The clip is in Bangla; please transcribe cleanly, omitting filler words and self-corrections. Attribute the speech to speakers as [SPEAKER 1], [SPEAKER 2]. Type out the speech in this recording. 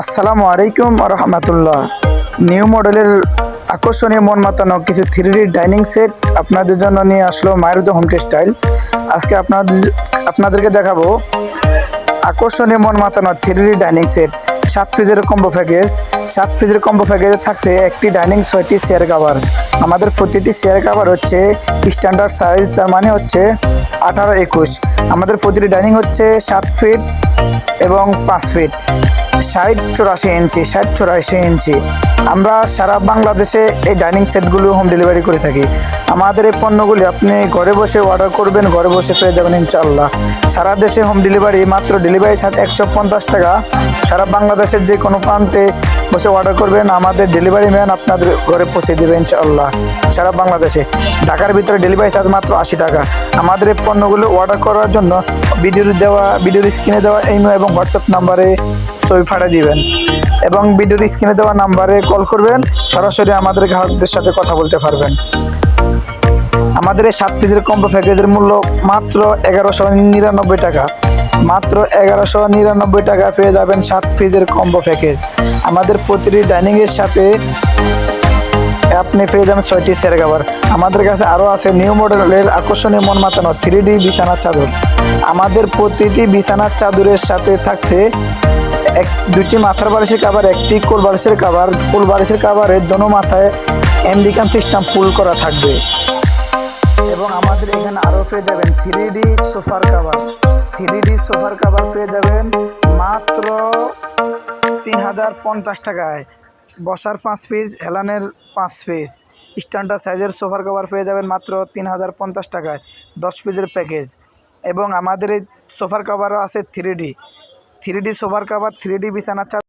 [SPEAKER 1] আসসালামু আলাইকুম রহমতুল্লাহ। নিউ মডেলের আকর্ষণীয় মন মাতানো কিছু 3D ডাইনিং সেট আপনাদের জন্য নিয়ে আসলো মারুতি হোম টেক্সটাইল। আজকে আপনাদেরকে দেখাবো আকর্ষণীয় মন মাতানো 3D ডাইনিং সেট। 7 পিসের কম্বো প্যাকেজ। 7 পিসের কম্বো প্যাকেজে থাকছে একটি ডাইনিং, 6টি চেয়ার কাভার। আমাদের প্রতিটি চেয়ার কাভার হচ্ছে স্ট্যান্ডার্ড সাইজ, তার মানে হচ্ছে 18-21। আমাদের প্রতিটি ডাইনিং হচ্ছে 7 ফিট এবং 5 ফিট, 60-84 ইঞ্চি, 60-84 ইঞ্চি। আমরা সারা বাংলাদেশে এই ডাইনিং সেটগুলো হোম ডেলিভারি করে থাকি। আমাদের এই পণ্যগুলি আপনি ঘরে বসে অর্ডার করবেন, ঘরে বসে পেয়ে যাবেন ইনশাআল্লাহ। সারা দেশে হোম ডেলিভারি, মাত্র ডেলিভারি চার্জ 150 টাকা। সারা বাংলাদেশের যে কোনো প্রান্তে বসে অর্ডার করবেন, আমাদের ডেলিভারি ম্যান আপনাদের ঘরে পৌঁছে দেবে ইনশাআল্লাহ। সারা বাংলাদেশে, ঢাকার ভিতরে ডেলিভারি চার্জ মাত্র 80 টাকা। আমাদের এই পণ্যগুলো অর্ডার করার জন্য ভিডিওর স্ক্রিনে দেওয়া ইমো এবং হোয়াটসঅ্যাপ নাম্বারে ছবি পাঠিয়ে দিবেন এবং ভিডিওর স্ক্রিনে দেওয়া নাম্বারে কল করবেন, সরাসরি আমাদের গ্রাহকদের সাথে কথা বলতে পারবেন। আমাদের এই 7 পিসের কম্বো প্যাকেজের মূল্য মাত্র 1199 টাকা। মাত্র 1199 টাকা পেয়ে যাবেন 7 পিসের কম্বো প্যাকেজ। আমাদের প্রতিটি ডাইনিংয়ের সাথে আপনি পেয়ে যাবেন 6টি চেয়ার কাভার। আমাদের কাছে আরও আছে নিউ মডেলের আকর্ষণীয় মন মাতানো 3D বিছানার চাদর। আমাদের প্রতিটি বিছানার চাদরের সাথে থাকছে দুটি মাথার বালিশের কাভার, একটি কোল বালিশের কাভার। কোল বালিশের কাভারের দোনো মাথায় আমেরিকান সিস্টেম ফুল করা থাকবে। এবং আমাদের এখানে আরও পেয়ে যাবেন 3D সোফার কাভার। 3D সোফার কাভার পেয়ে যাবেন মাত্র 3050 টাকায়। বসার 5 পিস, হেলানের 5 পিস, স্ট্যান্ডার্ড সাইজের সোফার কভার পেয়ে যাবেন মাত্র 3050 টাকায়, 10 পিসের প্যাকেজ। এবং আমাদের এই সোফার কভারও আছে 3D সোফার কভার, 3D বিছানার চাদর।